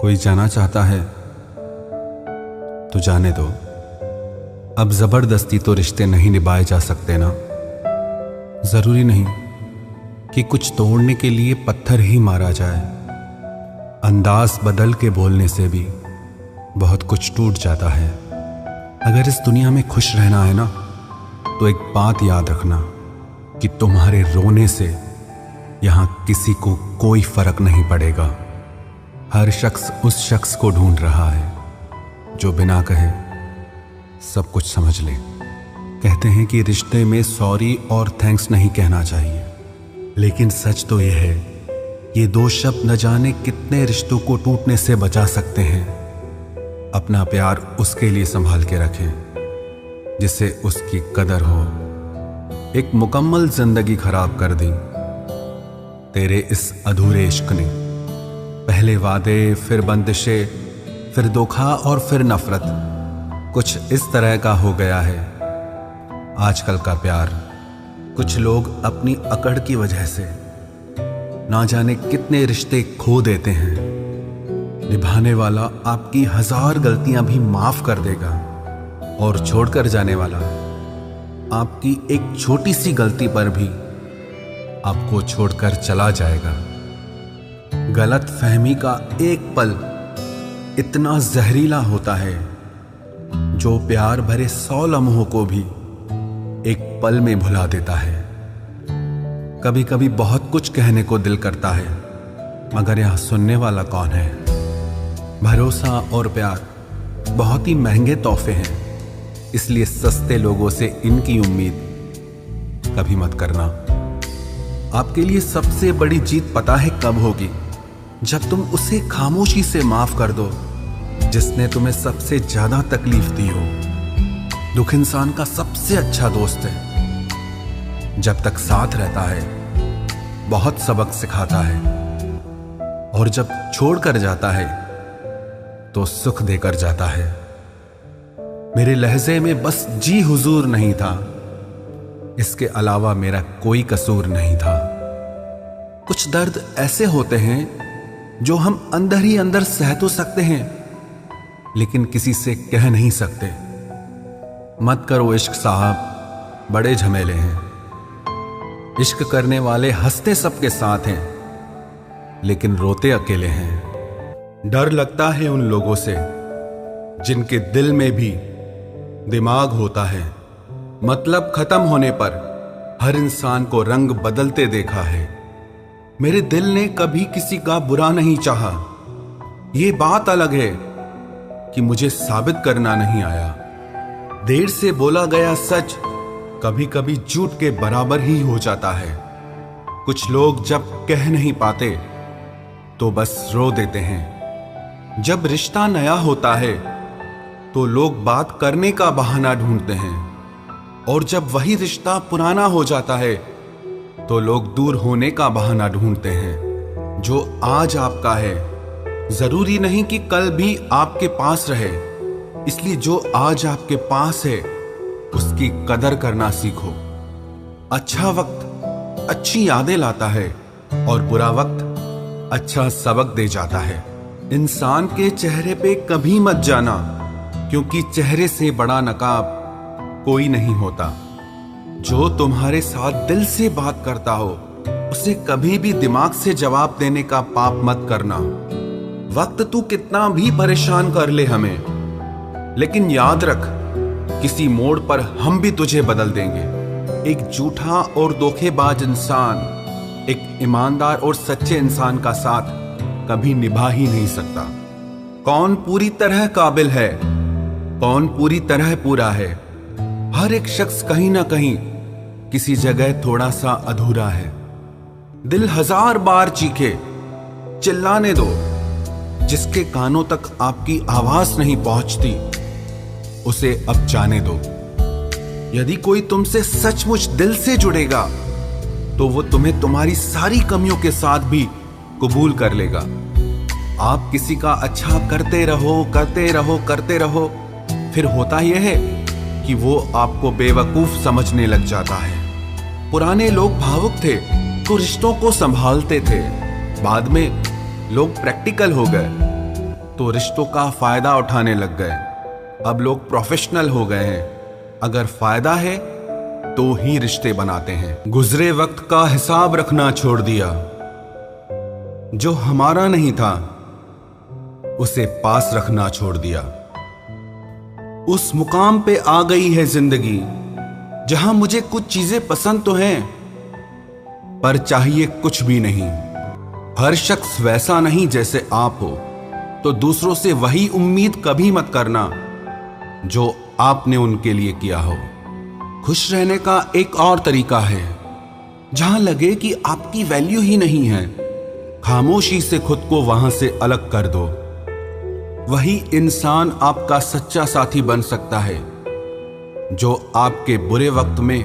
कोई जाना चाहता है तो जाने दो। अब जबरदस्ती तो रिश्ते नहीं निभाए जा सकते ना। जरूरी नहीं कि कुछ तोड़ने के लिए पत्थर ही मारा जाए। अंदाज बदल के बोलने से भी बहुत कुछ टूट जाता है। अगर इस दुनिया में खुश रहना है ना, तो एक बात याद रखना कि तुम्हारे रोने से यहां किसी को कोई फर्क नहीं पड़ेगा। हर शख्स उस शख्स को ढूंढ रहा है जो बिना कहे सब कुछ समझ ले। कहते हैं कि रिश्ते में सॉरी और थैंक्स नहीं कहना चाहिए, लेकिन सच तो यह है, ये दो शब्द न जाने कितने रिश्तों को टूटने से बचा सकते हैं। अपना प्यार उसके लिए संभाल के रखें जिससे उसकी कदर हो। एक मुकम्मल जिंदगी खराब कर दी तेरे इस अधूरे इश्क ने। पहले वादे, फिर बंदिशें, फिर धोखा और फिर नफरत। कुछ इस तरह का हो गया है आजकल का प्यार। कुछ लोग अपनी अकड़ की वजह से ना जाने कितने रिश्ते खो देते हैं। निभाने वाला आपकी 1000 गलतियां भी माफ कर देगा और छोड़कर जाने वाला आपकी एक छोटी सी गलती पर भी आपको छोड़कर चला जाएगा। गलत फहमी का एक पल इतना जहरीला होता है जो प्यार भरे 100 लम्हों को भी एक पल में भुला देता है। कभी कभी बहुत कुछ कहने को दिल करता है, मगर यहां सुनने वाला कौन है। भरोसा और प्यार बहुत ही महंगे तोहफे हैं, इसलिए सस्ते लोगों से इनकी उम्मीद कभी मत करना। आपके लिए सबसे बड़ी जीत पता है कब होगी? जब तुम उसे खामोशी से माफ कर दो जिसने तुम्हें सबसे ज्यादा तकलीफ दी हो। दुख इंसान का सबसे अच्छा दोस्त है। जब तक साथ रहता है बहुत सबक सिखाता है, और जब छोड़कर जाता है तो सुख देकर जाता है। मेरे लहजे में बस जी हुजूर नहीं था, इसके अलावा मेरा कोई कसूर नहीं था। कुछ दर्द ऐसे होते हैं जो हम अंदर ही अंदर सह तो सकते हैं, लेकिन किसी से कह नहीं सकते। मत करो इश्क साहब, बड़े झमेले हैं। इश्क करने वाले हंसते सबके साथ हैं, लेकिन रोते अकेले हैं। डर लगता है उन लोगों से जिनके दिल में भी दिमाग होता है। मतलब खत्म होने पर हर इंसान को रंग बदलते देखा है। मेरे दिल ने कभी किसी का बुरा नहीं चाहा। ये बात अलग है कि मुझे साबित करना नहीं आया। देर से बोला गया सच कभी कभी झूठ के बराबर ही हो जाता है। कुछ लोग जब कह नहीं पाते तो बस रो देते हैं। जब रिश्ता नया होता है तो लोग बात करने का बहाना ढूंढते हैं, और जब वही रिश्ता पुराना हो जाता है तो लोग दूर होने का बहाना ढूंढते हैं। जो आज आपका है जरूरी नहीं कि कल भी आपके पास रहे, इसलिए जो आज आपके पास है उसकी कदर करना सीखो। अच्छा वक्त अच्छी यादें लाता है और बुरा वक्त अच्छा सबक दे जाता है। इंसान के चेहरे पे कभी मत जाना, क्योंकि चेहरे से बड़ा नकाब कोई नहीं होता। जो तुम्हारे साथ दिल से बात करता हो उसे कभी भी दिमाग से जवाब देने का पाप मत करना। वक्त तू कितना भी परेशान कर ले हमें, लेकिन याद रख किसी मोड़ पर हम भी तुझे बदल देंगे। एक झूठा और धोखेबाज इंसान एक ईमानदार और सच्चे इंसान का साथ कभी निभा ही नहीं सकता। कौन पूरी तरह काबिल है, कौन पूरी तरह पूरा है? हर एक शख्स कहीं ना कहीं किसी जगह थोड़ा सा अधूरा है। दिल 1000 बार चीखे, चिल्लाने दो। जिसके कानों तक आपकी आवाज नहीं पहुंचती उसे अब जाने दो। यदि कोई तुमसे सचमुच दिल से जुड़ेगा तो वो तुम्हें तुम्हारी सारी कमियों के साथ भी कबूल कर लेगा। आप किसी का अच्छा करते रहो करते रहो करते रहो, फिर होता यह है कि वो आपको बेवकूफ समझने लग जाता है। पुराने लोग भावुक थे तो रिश्तों को संभालते थे, बाद में लोग प्रैक्टिकल हो गए तो रिश्तों का फायदा उठाने लग गए। अब लोग प्रोफेशनल हो गए हैं। अगर फायदा है तो ही रिश्ते बनाते हैं। गुजरे वक्त का हिसाब रखना छोड़ दिया। जो हमारा नहीं था उसे पास रखना छोड़ दिया। उस मुकाम पे आ गई है जिंदगी जहां मुझे कुछ चीजें पसंद तो हैं, पर चाहिए कुछ भी नहीं। हर शख्स वैसा नहीं जैसे आप हो, तो दूसरों से वही उम्मीद कभी मत करना जो आपने उनके लिए किया हो। खुश रहने का एक और तरीका है, जहां लगे कि आपकी वैल्यू ही नहीं है, खामोशी से खुद को वहां से अलग कर दो। वही इंसान आपका सच्चा साथी बन सकता है जो आपके बुरे वक्त में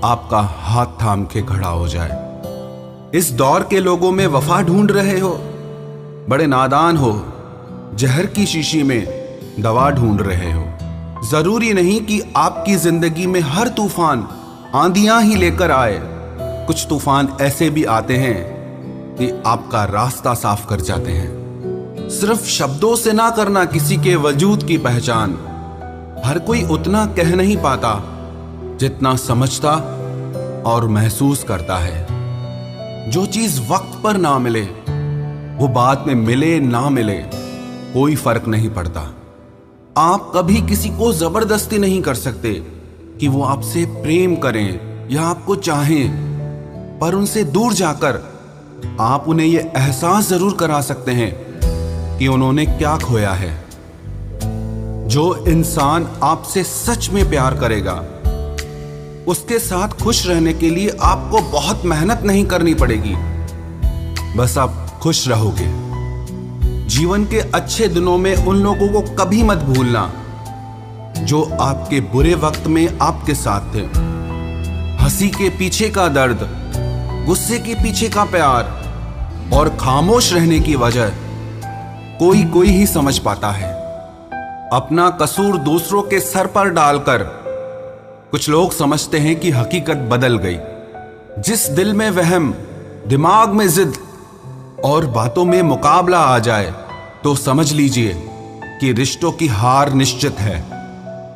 आपका हाथ थाम के खड़ा हो जाए। इस दौर के लोगों में वफा ढूंढ रहे हो, बड़े नादान हो। जहर की शीशी में दवा ढूंढ रहे हो। जरूरी नहीं कि आपकी जिंदगी में हर तूफान आंधियां ही लेकर आए। कुछ तूफान ऐसे भी आते हैं कि आपका रास्ता साफ कर जाते हैं। सिर्फ शब्दों से ना करना किसी के वजूद की पहचान। हर कोई उतना कह नहीं पाता जितना समझता और महसूस करता है। जो चीज वक्त पर ना मिले वो बाद में मिले ना मिले कोई फर्क नहीं पड़ता। आप कभी किसी को जबरदस्ती नहीं कर सकते कि वो आपसे प्रेम करें या आपको चाहें, पर उनसे दूर जाकर आप उन्हें यह एहसास जरूर करा सकते हैं कि उन्होंने क्या खोया है। जो इंसान आपसे सच में प्यार करेगा उसके साथ खुश रहने के लिए आपको बहुत मेहनत नहीं करनी पड़ेगी, बस आप खुश रहोगे। जीवन के अच्छे दिनों में उन लोगों को कभी मत भूलना जो आपके बुरे वक्त में आपके साथ थे। हंसी के पीछे का दर्द, गुस्से के पीछे का प्यार और खामोश रहने की वजह कोई कोई ही समझ पाता है। अपना कसूर दूसरों के सर पर डालकर कुछ लोग समझते हैं कि हकीकत बदल गई। जिस दिल में वहम, दिमाग में जिद और बातों में मुकाबला आ जाए तो समझ लीजिए कि रिश्तों की हार निश्चित है।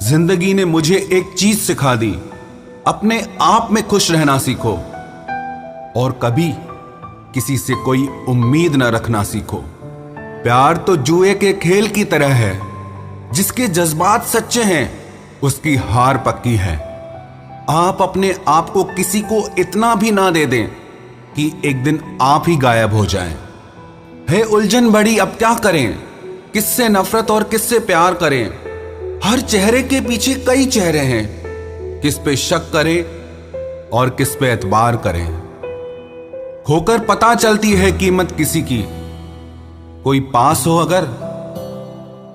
जिंदगी ने मुझे एक चीज सिखा दी, अपने आप में खुश रहना सीखो और कभी किसी से कोई उम्मीद न रखना सीखो। प्यार तो जुए के खेल की तरह है, जिसके जज्बात सच्चे हैं उसकी हार पक्की है। आप अपने आप को किसी को इतना भी ना दे दें कि एक दिन आप ही गायब हो जाएं। है उलझन बड़ी, अब क्या करें? किससे नफरत और किससे प्यार करें? हर चेहरे के पीछे कई चेहरे हैं, किस पे शक करें और किस पे एतबार करें। खोकर पता चलती है कीमत किसी की, कोई पास हो अगर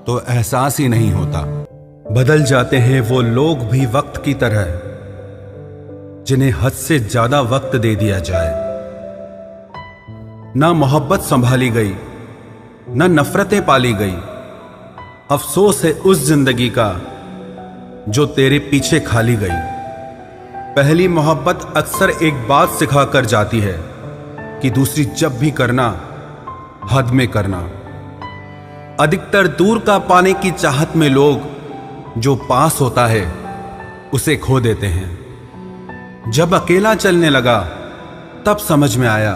तो एहसास ही नहीं होता। बदल जाते हैं वो लोग भी वक्त की तरह, जिन्हें हद से ज्यादा वक्त दे दिया जाए। ना मोहब्बत संभाली गई, ना नफरतें पाली गई। अफसोस है उस जिंदगी का जो तेरे पीछे खाली गई। पहली मोहब्बत अक्सर एक बात सिखा कर जाती है कि दूसरी जब भी करना हद में करना। अधिकतर दूर का पाने की चाहत में लोग जो पास होता है उसे खो देते हैं। जब अकेला चलने लगा तब समझ में आया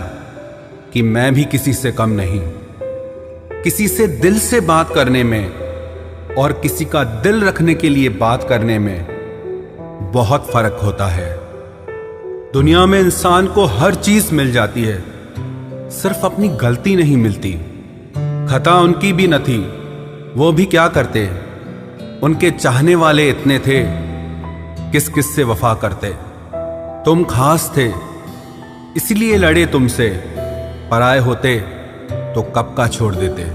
कि मैं भी किसी से कम नहीं। किसी से दिल से बात करने में और किसी का दिल रखने के लिए बात करने में बहुत फर्क होता है। दुनिया में इंसान को हर चीज मिल जाती है, सिर्फ अपनी गलती नहीं मिलती। खता उनकी भी न थी, वो भी क्या करते। उनके चाहने वाले इतने थे, किस किस से वफा करते। तुम खास थे इसलिए लड़े तुमसे, पराए होते तो कब का छोड़ देते।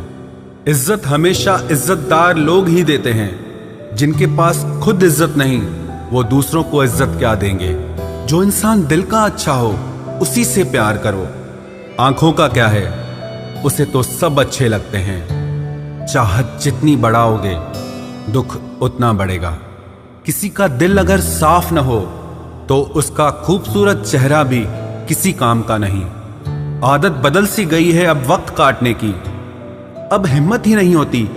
इज्जत हमेशा इज्जतदार लोग ही देते हैं। जिनके पास खुद इज्जत नहीं वो दूसरों को इज्जत क्या देंगे। जो इंसान दिल का अच्छा हो उसी से प्यार करो। आंखों का क्या है, उसे तो सब अच्छे लगते हैं। चाहत जितनी बढ़ाओगे दुख उतना बढ़ेगा। किसी का दिल अगर साफ न हो तो उसका खूबसूरत चेहरा भी किसी काम का नहीं। आदत बदल सी गई है अब वक्त काटने की। अब हिम्मत ही नहीं होती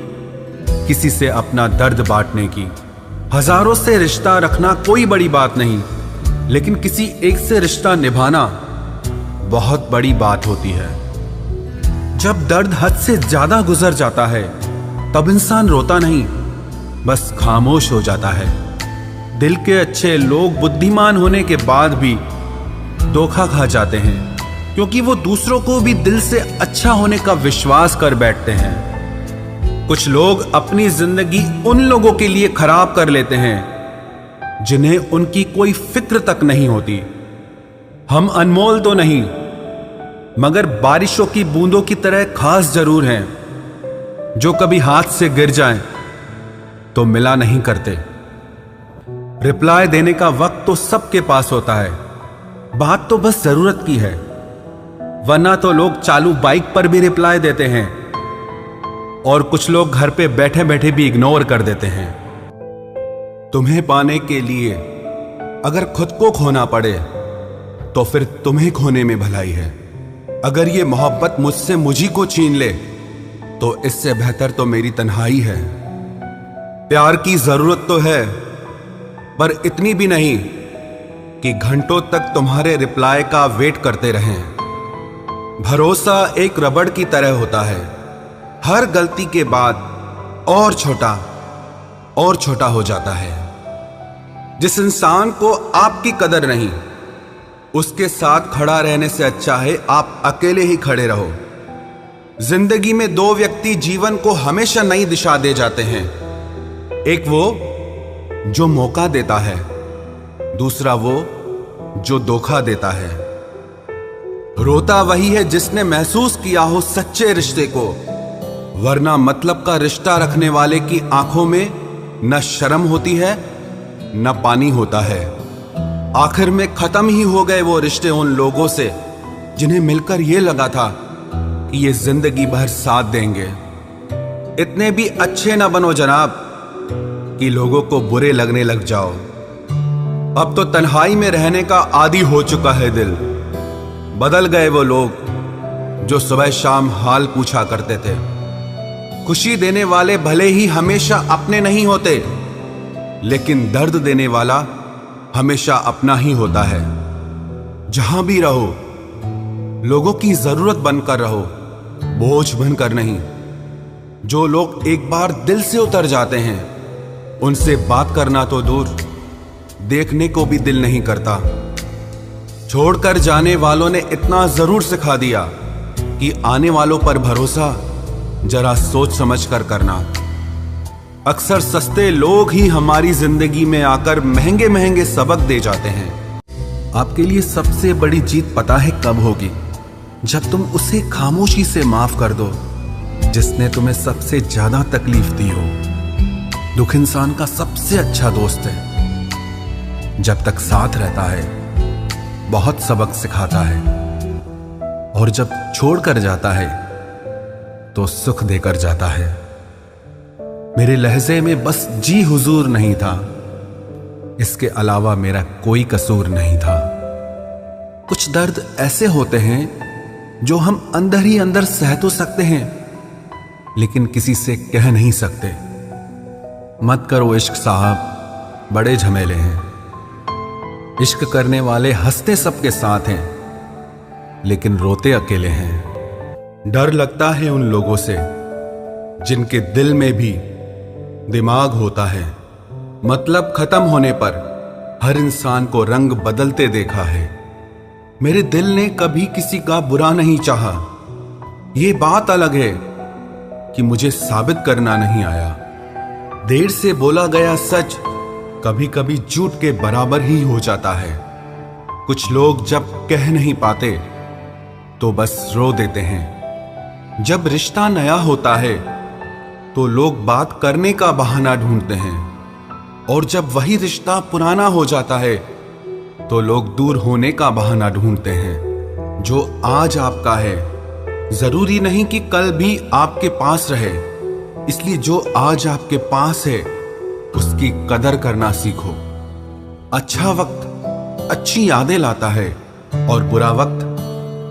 किसी से अपना दर्द बांटने की। हजारों से रिश्ता रखना कोई बड़ी बात नहीं, लेकिन किसी एक से रिश्ता निभाना बहुत बड़ी बात होती है। जब दर्द हद से ज्यादा गुजर जाता है तब इंसान रोता नहीं, बस खामोश हो जाता है। दिल के अच्छे लोग बुद्धिमान होने के बाद भी धोखा खा जाते हैं, क्योंकि वो दूसरों को भी दिल से अच्छा होने का विश्वास कर बैठते हैं। कुछ लोग अपनी जिंदगी उन लोगों के लिए खराब कर लेते हैं जिन्हें उनकी कोई फिक्र तक नहीं होती। हम अनमोल तो नहीं, मगर बारिशों की बूंदों की तरह खास जरूर हैं, जो कभी हाथ से गिर जाएं तो मिला नहीं करते। रिप्लाई देने का वक्त तो सबके पास होता है, बात तो बस जरूरत की है। वरना तो लोग चालू बाइक पर भी रिप्लाई देते हैं और कुछ लोग घर पे बैठे बैठे भी इग्नोर कर देते हैं। तुम्हें पाने के लिए अगर खुद को खोना पड़े तो फिर तुम्हें खोने में भलाई है। अगर ये मोहब्बत मुझसे मुझी को छीन ले तो इससे बेहतर तो मेरी तन्हाई है। प्यार की जरूरत तो है, पर इतनी भी नहीं कि घंटों तक तुम्हारे रिप्लाई का वेट करते रहें। भरोसा एक रबड़ की तरह होता है, हर गलती के बाद और छोटा हो जाता है। जिस इंसान को आपकी कदर नहीं, उसके साथ खड़ा रहने से अच्छा है आप अकेले ही खड़े रहो। जिंदगी में दो व्यक्ति जीवन को हमेशा नई दिशा दे जाते हैं। एक वो जो मौका देता है, दूसरा वो जो धोखा देता है। रोता वही है जिसने महसूस किया हो सच्चे रिश्ते को, वरना मतलब का रिश्ता रखने वाले की आंखों में न शर्म होती है न पानी होता है। आखिर में खत्म ही हो गए वो रिश्ते उन लोगों से जिन्हें मिलकर ये लगा था कि ये जिंदगी भर साथ देंगे। इतने भी अच्छे ना बनो जनाब कि लोगों को बुरे लगने लग जाओ। अब तो तन्हाई में रहने का आदी हो चुका है दिल। बदल गए वो लोग जो सुबह शाम हाल पूछा करते थे। खुशी देने वाले भले ही हमेशा अपने नहीं होते, लेकिन दर्द देने वाला हमेशा अपना ही होता है। जहां भी रहो लोगों की जरूरत बनकर रहो, बोझ बनकर नहीं। जो लोग एक बार दिल से उतर जाते हैं उनसे बात करना तो दूर, देखने को भी दिल नहीं करता। छोड़कर जाने वालों ने इतना जरूर सिखा दिया कि आने वालों पर भरोसा जरा सोच समझ कर करना। अक्सर सस्ते लोग ही हमारी जिंदगी में आकर महंगे महंगे सबक दे जाते हैं। आपके लिए सबसे बड़ी जीत पता है कब होगी? जब तुम उसे खामोशी से माफ कर दो जिसने तुम्हें सबसे ज्यादा तकलीफ दी हो। दुख इंसान का सबसे अच्छा दोस्त है। जब तक साथ रहता है बहुत सबक सिखाता है, और जब छोड़कर जाता है तो सुख देकर जाता है। मेरे लहजे में बस जी हुजूर नहीं था, इसके अलावा मेरा कोई कसूर नहीं था। कुछ दर्द ऐसे होते हैं जो हम अंदर ही अंदर सह तो सकते हैं, लेकिन किसी से कह नहीं सकते। मत करो इश्क साहब, बड़े झमेले हैं। इश्क करने वाले हंसते सबके साथ हैं, लेकिन रोते अकेले हैं। डर लगता है उन लोगों से जिनके दिल में भी दिमाग होता है। मतलब खत्म होने पर हर इंसान को रंग बदलते देखा है। मेरे दिल ने कभी किसी का बुरा नहीं चाहा। ये बात अलग है कि मुझे साबित करना नहीं आया। देर से बोला गया सच कभी कभी झूठ के बराबर ही हो जाता है। कुछ लोग जब कह नहीं पाते तो बस रो देते हैं। जब रिश्ता नया होता है तो लोग बात करने का बहाना ढूंढते हैं, और जब वही रिश्ता पुराना हो जाता है तो लोग दूर होने का बहाना ढूंढते हैं। जो आज आपका है जरूरी नहीं कि कल भी आपके पास रहे, इसलिए जो आज आपके पास है उसकी कदर करना सीखो। अच्छा वक्त अच्छी यादें लाता है और बुरा वक्त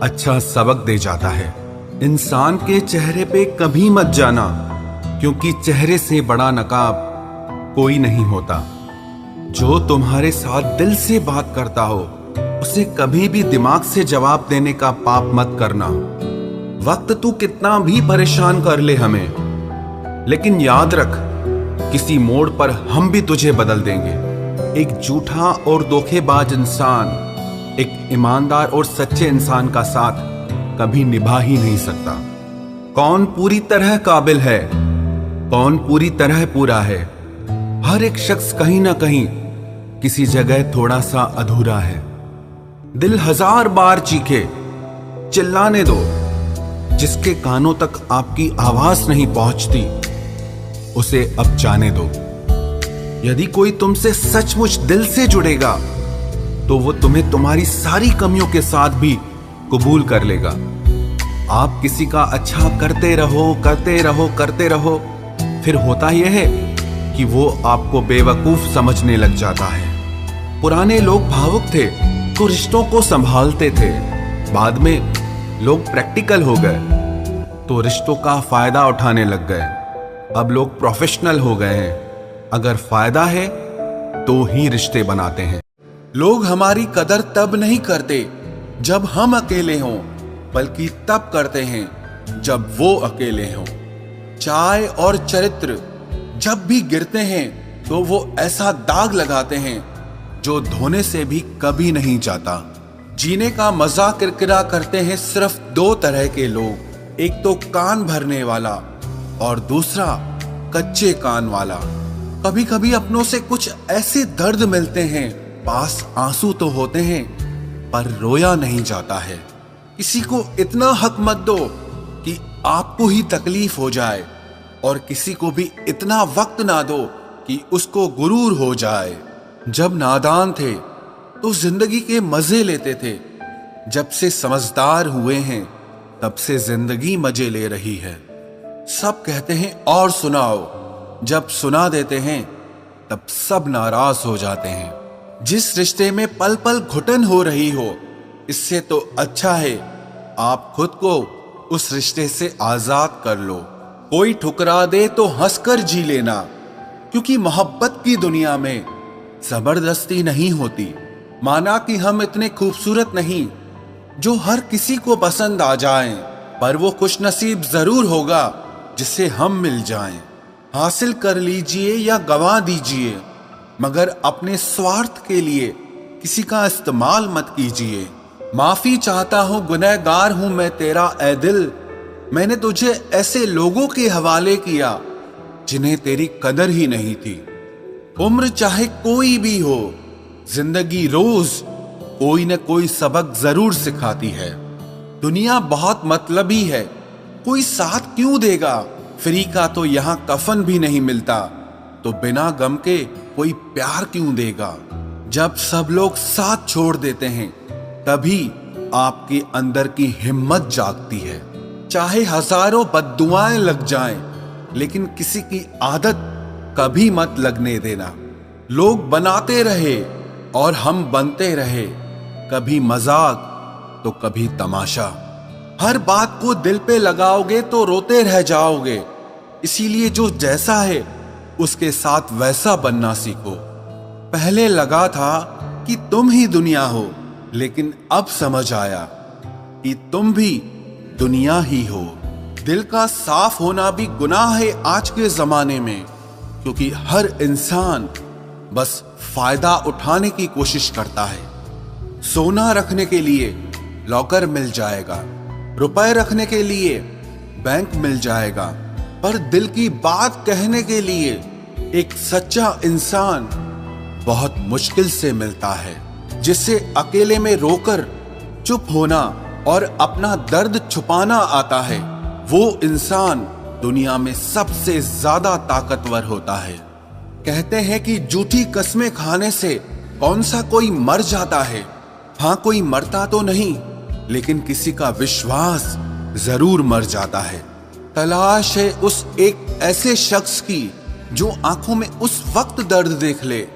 अच्छा सबक दे जाता है। इंसान के चेहरे पे कभी मत जाना, क्योंकि चेहरे से बड़ा नकाब कोई नहीं होता। जो तुम्हारे साथ दिल से बात करता हो उसे कभी भी दिमाग से जवाब देने का पाप मत करना। वक्त तू कितना भी परेशान कर ले हमें, लेकिन याद रख, किसी मोड़ पर हम भी तुझे बदल देंगे। एक झूठा और धोखेबाज इंसान एक ईमानदार और सच्चे इंसान का साथ कभी निभा ही नहीं सकता। कौन पूरी तरह काबिल है, कौन पूरी तरह पूरा है? हर एक शख्स कहीं ना कहीं किसी जगह थोड़ा सा अधूरा है। दिल 1000 बार चीखे, चिल्लाने दो। जिसके कानों तक आपकी आवाज नहीं पहुंचती उसे अब जाने दो। यदि कोई तुमसे सचमुच दिल से जुड़ेगा तो वो तुम्हें तुम्हारी सारी कमियों के साथ भी कबूल कर लेगा। आप किसी का अच्छा करते रहो, करते रहो, करते रहो, फिर होता यह है कि वो आपको बेवकूफ समझने लग जाता है। पुराने लोग भावुक थे तो रिश्तों को संभालते थे। बाद में लोग प्रैक्टिकल हो गए तो रिश्तों का फायदा उठाने लग गए। अब लोग प्रोफेशनल हो गए हैं। अगर फायदा है तो ही रिश्ते बनाते हैं। लोग हमारी कदर तब नहीं करते जब हम अकेले हों, बल्कि तब करते हैं जब वो अकेले हों। चाय और चरित्र जब भी गिरते हैं तो वो ऐसा दाग लगाते हैं जो धोने से भी कभी नहीं जाता। जीने का मजा किरकिरा करते हैं सिर्फ 2 तरह के लोग, एक तो कान भरने वाला और दूसरा कच्चे कान वाला। कभी कभी अपनों से कुछ ऐसे दर्द मिलते हैं, पास आंसू तो होते हैं पर रोया नहीं जाता है। किसी को इतना हक मत दो कि आपको ही तकलीफ हो जाए, और किसी को भी इतना वक्त ना दो कि उसको गुरूर हो जाए। जब नादान थे तो जिंदगी के मजे लेते थे, जब से समझदार हुए हैं तब से जिंदगी मजे ले रही है। सब कहते हैं और सुनाओ, जब सुना देते हैं तब सब नाराज हो जाते हैं। जिस रिश्ते में पल पल घुटन हो रही हो, इससे तो अच्छा है आप खुद को उस रिश्ते से आजाद कर लो। कोई ठुकरा दे तो हंसकर जी लेना, क्योंकि मोहब्बत की दुनिया में जबरदस्ती नहीं होती। माना कि हम इतने खूबसूरत नहीं जो हर किसी को पसंद आ जाएं, पर वो खुशनसीब जरूर होगा जिसे हम मिल जाएं। हासिल कर लीजिए या गंवा दीजिए, मगर अपने स्वार्थ के लिए किसी का इस्तेमाल मत कीजिए। माफी चाहता हूं, गुनहगार हूं मैं तेरा ए दिल। मैंने तुझे ऐसे लोगों के हवाले किया जिन्हें तेरी कदर ही नहीं थी। उम्र चाहे कोई भी हो, जिंदगी रोज कोई न कोई सबक जरूर सिखाती है। दुनिया बहुत मतलबी है, कोई साथ क्यों देगा? फ्री का तो यहाँ कफन भी नहीं मिलता, तो बिना गम के कोई प्यार क्यों देगा? जब सब लोग साथ छोड़ देते हैं तभी आपके अंदर की हिम्मत जागती है। चाहे हजारों बद्दुआएं लग जाएं, लेकिन किसी की आदत कभी मत लगने देना। लोग बनाते रहे और हम बनते रहे, कभी मजाक तो कभी तमाशा। हर बात को दिल पे लगाओगे तो रोते रह जाओगे। इसीलिए जो जैसा है उसके साथ वैसा बनना सीखो। पहले लगा था कि तुम ही दुनिया हो, लेकिन अब समझ आया कि तुम भी दुनिया ही हो। दिल का साफ होना भी गुनाह है आज के जमाने में, क्योंकि हर इंसान बस फायदा उठाने की कोशिश करता है। सोना रखने के लिए लॉकर मिल जाएगा, रुपए रखने के लिए बैंक मिल जाएगा, पर दिल की बात कहने के लिए एक सच्चा इंसान बहुत मुश्किल से मिलता है, जिससे अकेले में रोकर चुप होना और अपना दर्द छुपाना आता है। वो इंसान दुनिया में सबसे ज्यादा ताकतवर होता है। कहते हैं कि झूठी कस्में खाने से कौन सा कोई मर जाता है। हाँ, कोई मरता तो नहीं, लेकिन किसी का विश्वास जरूर मर जाता है। तलाश है उस एक ऐसे शख्स की जो आंखों में उस वक्त दर्द देख ले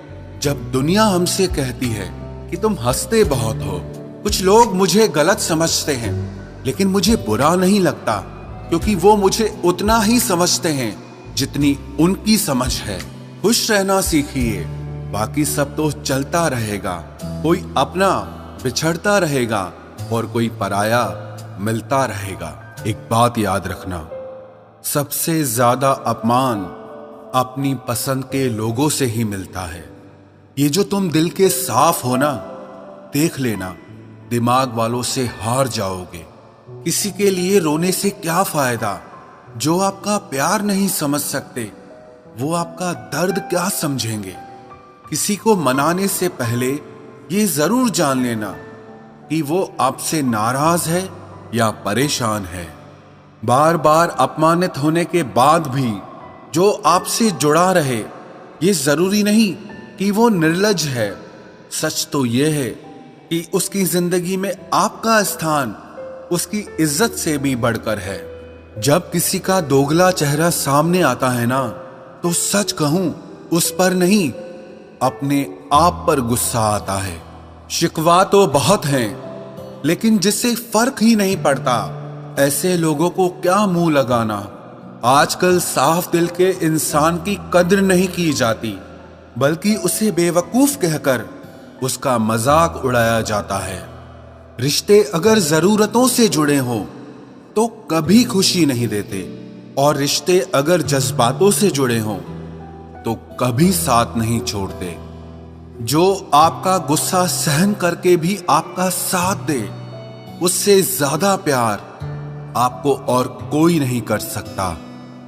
जब दुनिया हमसे कहती है कि तुम हंसते बहुत हो। कुछ लोग मुझे गलत समझते हैं, लेकिन मुझे बुरा नहीं लगता, क्योंकि वो मुझे उतना ही समझते हैं जितनी उनकी समझ है। खुश रहना सीखिए, बाकी सब तो चलता रहेगा। कोई अपना बिछड़ता रहेगा और कोई पराया मिलता रहेगा। एक बात याद रखना, सबसे ज्यादा अपमान अपनी पसंद के लोगों से ही मिलता है। ये जो तुम दिल के साफ हो ना, देख लेना दिमाग वालों से हार जाओगे। किसी के लिए रोने से क्या फायदा? जो आपका प्यार नहीं समझ सकते, वो आपका दर्द क्या समझेंगे? किसी को मनाने से पहले ये जरूर जान लेना कि वो आपसे नाराज है या परेशान है। बार बार अपमानित होने के बाद भी जो आपसे जुड़ा रहे, ये जरूरी नहीं कि वो निर्लज है। सच तो ये है कि उसकी जिंदगी में आपका स्थान उसकी इज्जत से भी बढ़कर है। जब किसी का दोगला चेहरा सामने आता है ना, तो सच कहूं, उस पर नहीं, अपने आप पर गुस्सा आता है। शिकवा तो बहुत हैं, लेकिन जिससे फर्क ही नहीं पड़ता, ऐसे लोगों को क्या मुंह लगाना। आजकल साफ दिल के इंसान की कद्र नहीं की जाती, बल्कि उसे बेवकूफ कहकर उसका मजाक उड़ाया जाता है। रिश्ते अगर जरूरतों से जुड़े हों तो कभी खुशी नहीं देते, और रिश्ते अगर जज्बातों से जुड़े हों तो कभी साथ नहीं छोड़ते। जो आपका गुस्सा सहन करके भी आपका साथ दे, उससे ज्यादा प्यार आपको और कोई नहीं कर सकता।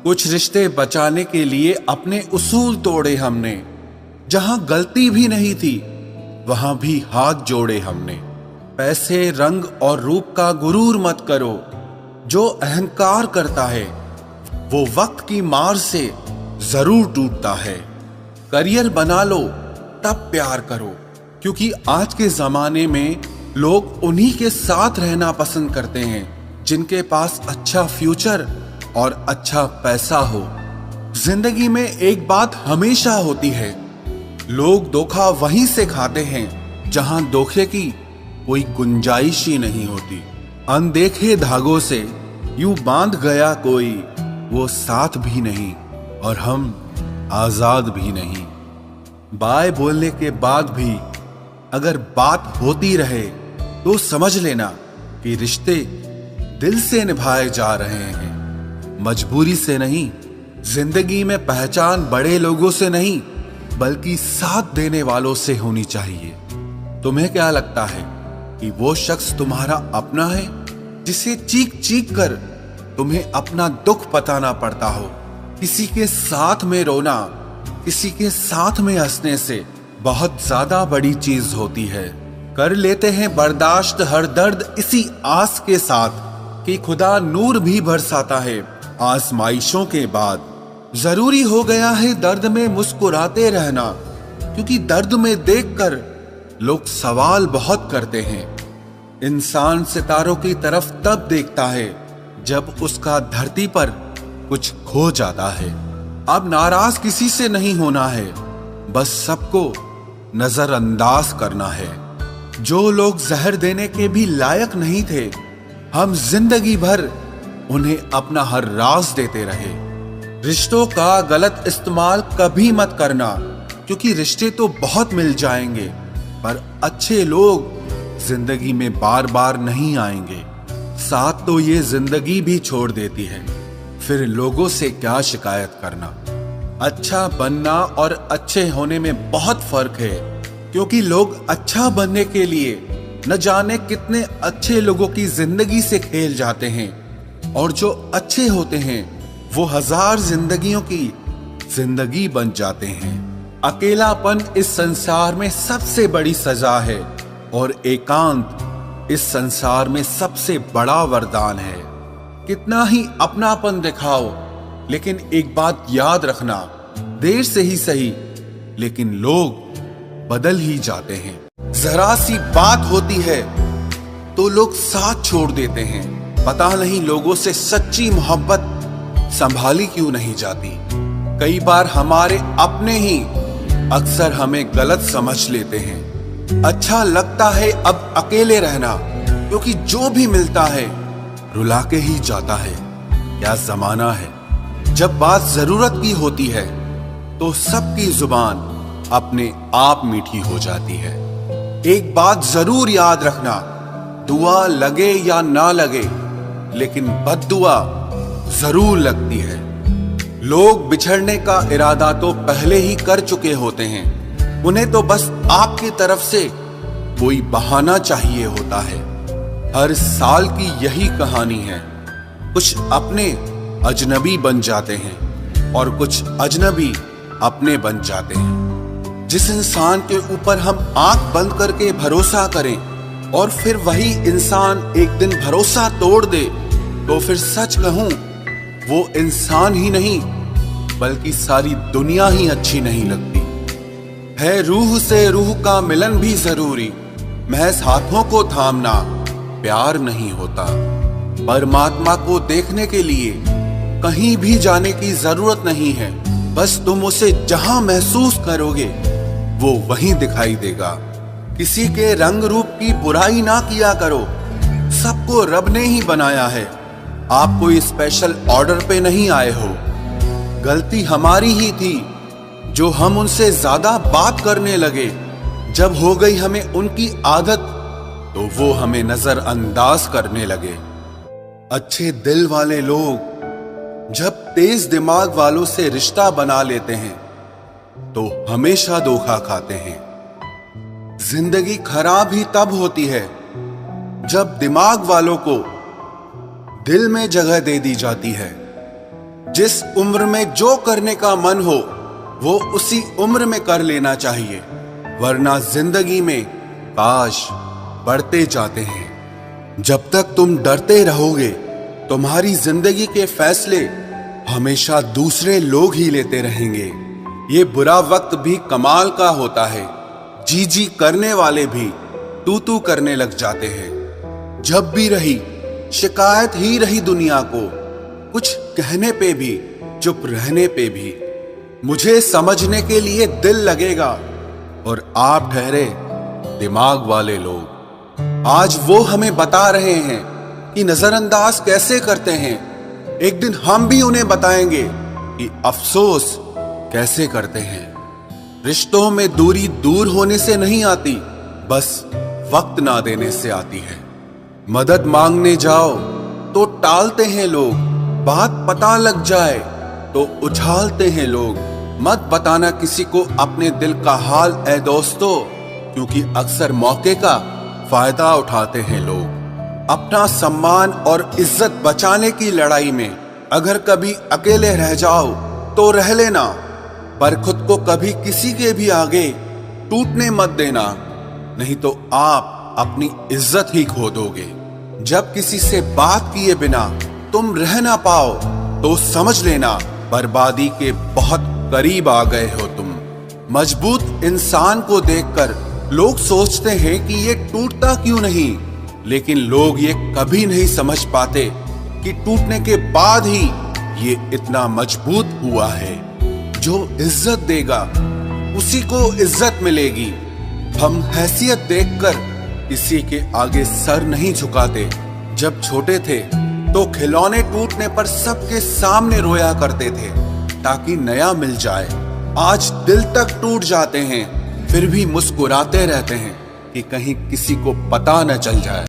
कुछ रिश्ते बचाने के लिए अपने उसूल तोड़े हमने। जहां गलती भी नहीं थी, वहां भी हाथ जोड़े हमने। पैसे, रंग और रूप का गुरूर मत करो। जो अहंकार करता है वो वक्त की मार से जरूर टूटता है। करियर बना लो तब प्यार करो, क्योंकि आज के जमाने में लोग उन्हीं के साथ रहना पसंद करते हैं जिनके पास अच्छा फ्यूचर और अच्छा पैसा हो। जिंदगी में एक बात हमेशा होती है, लोग धोखा वहीं से खाते हैं जहां धोखे की कोई गुंजाइश ही नहीं होती। अनदेखे धागों से यूं बांध गया कोई, वो साथ भी नहीं और हम आजाद भी नहीं। बाय बोलने के बाद भी अगर बात होती रहे तो समझ लेना कि रिश्ते दिल से निभाए जा रहे हैं, मजबूरी से नहीं। जिंदगी में पहचान बड़े लोगों से नहीं, बल्कि साथ देने वालों से होनी चाहिए। तुम्हें क्या लगता है कि वो शख्स तुम्हारा अपना है, जिसे चीख चीख कर तुम्हें अपना दुख बताना पड़ता हो? किसी के साथ में रोना, किसी के साथ में हंसने से बहुत ज्यादा बड़ी चीज होती है। कर लेते हैं बर्दाश्त हर दर्द इसी आस के साथ कि खुदा नूर भी बरसाता है आजमाइशों के बाद। जरूरी हो गया है दर्द में मुस्कुराते रहना, क्योंकि दर्द में देखकर लोग सवाल बहुत करते हैं। इंसान सितारों की तरफ तब देखता है जब उसका धरती पर कुछ खो जाता है। अब नाराज किसी से नहीं होना है, बस सबको नजरअंदाज करना है। जो लोग जहर देने के भी लायक नहीं थे, हम जिंदगी भर उन्हें अपना हर राज देते रहे। रिश्तों का गलत इस्तेमाल कभी मत करना, क्योंकि रिश्ते तो बहुत मिल जाएंगे, पर अच्छे लोग जिंदगी में बार बार नहीं आएंगे। साथ तो ये जिंदगी भी छोड़ देती है, फिर लोगों से क्या शिकायत करना। अच्छा बनना और अच्छे होने में बहुत फर्क है, क्योंकि लोग अच्छा बनने के लिए न जाने कितने अच्छे लोगों की जिंदगी से खेल जाते हैं, और जो अच्छे होते हैं वो हजार जिंदगियों की जिंदगी बन जाते हैं। अकेलापन इस संसार में सबसे बड़ी सजा है, और एकांत इस संसार में सबसे बड़ा वरदान है। कितना ही अपनापन दिखाओ, लेकिन एक बात याद रखना, देर से ही सही, लेकिन लोग बदल ही जाते हैं। जरा सी बात होती है तो लोग साथ छोड़ देते हैं। पता नहीं लोगों से सच्ची मोहब्बत संभाली क्यों नहीं जाती। कई बार हमारे अपने ही अक्सर हमें गलत समझ लेते हैं। अच्छा लगता है अब अकेले रहना, क्योंकि जो भी मिलता है रुला के ही जाता है। क्या जमाना है, जब बात जरूरत की होती है तो सबकी जुबान अपने आप मीठी हो जाती है। एक बात जरूर याद रखना, दुआ लगे या ना लगे, लेकिन बद्दुआ जरूर लगती है। लोग बिछड़ने का इरादा तो पहले ही कर चुके होते हैं, उन्हें तो बस आपकी तरफ से कोई बहाना चाहिए होता है। हर साल की यही कहानी है, कुछ अपने अजनबी बन जाते हैं और कुछ अजनबी अपने बन जाते हैं। जिस इंसान के ऊपर हम आंख बंद करके भरोसा करें और फिर वही इंसान एक दिन भरोसा तोड़ दे, तो फिर सच कहूं वो इंसान ही नहीं बल्कि सारी दुनिया ही अच्छी नहीं लगती है। रूह से रूह का मिलन भी जरूरी, महज हाथों को थामना प्यार नहीं होता। परमात्मा को देखने के लिए कहीं भी जाने की जरूरत नहीं है, बस तुम उसे जहां महसूस करोगे वो वहीं दिखाई देगा। किसी के रंग रूप की बुराई ना किया करो, सबको रब ने ही बनाया है, आप कोई स्पेशल ऑर्डर पे नहीं आए हो। गलती हमारी ही थी जो हम उनसे ज्यादा बात करने लगे। जब हो गई हमें उनकी आदत तो वो हमें नजरअंदाज करने लगे। अच्छे दिल वाले लोग जब तेज दिमाग वालों से रिश्ता बना लेते हैं तो हमेशा धोखा खाते हैं। जिंदगी खराब ही तब होती है जब दिमाग वालों को दिल में जगह दे दी जाती है। जिस उम्र में जो करने का मन हो वो उसी उम्र में कर लेना चाहिए, वरना जिंदगी में काश बढ़ते जाते हैं। जब तक तुम डरते रहोगे तुम्हारी जिंदगी के फैसले हमेशा दूसरे लोग ही लेते रहेंगे। ये बुरा वक्त भी कमाल का होता है, जी जी करने वाले भी तू तू करने लग जाते हैं। जब भी रही शिकायत ही रही दुनिया को, कुछ कहने पे भी चुप रहने पे भी। मुझे समझने के लिए दिल लगेगा और आप ठहरे दिमाग वाले लोग। आज वो हमें बता रहे हैं कि नजरअंदाज कैसे करते हैं, एक दिन हम भी उन्हें बताएंगे कि अफसोस कैसे करते हैं। रिश्तों में दूरी दूर होने से नहीं आती, बस वक्त ना देने से आती है। मदद मांगने जाओ तो टालते हैं लोग, बात पता लग जाए तो उछालते हैं लोग। मत बताना किसी को अपने दिल का हाल ऐ दोस्तों, क्योंकि अक्सर मौके का फायदा उठाते हैं लोग। अपना सम्मान और इज्जत बचाने की लड़ाई में अगर कभी अकेले रह जाओ तो रह लेना, पर खुद को कभी किसी के भी आगे टूटने मत देना, नहीं तो आप अपनी इज्जत ही खो दोगे। जब किसी से बात किए बिना तुम रह ना पाओ तो समझ लेना बर्बादी के बहुत करीब आ गए हो तुम। मजबूत इंसान को देखकर लोग सोचते हैं कि ये टूटता क्यों नहीं, लेकिन लोग ये कभी नहीं समझ पाते कि टूटने के बाद ही ये इतना मजबूत हुआ है। जो इज्जत देगा उसी को इज्जत मिलेगी। हम हैसियत देखकर किसी के आगे सर नहीं झुकाते। जब छोटे थे तो खिलौने टूटने पर सबके सामने रोया करते थे ताकि नया मिल जाए। आज दिल तक टूट जाते हैं फिर भी मुस्कुराते रहते हैं कि कहीं किसी को पता न चल जाए।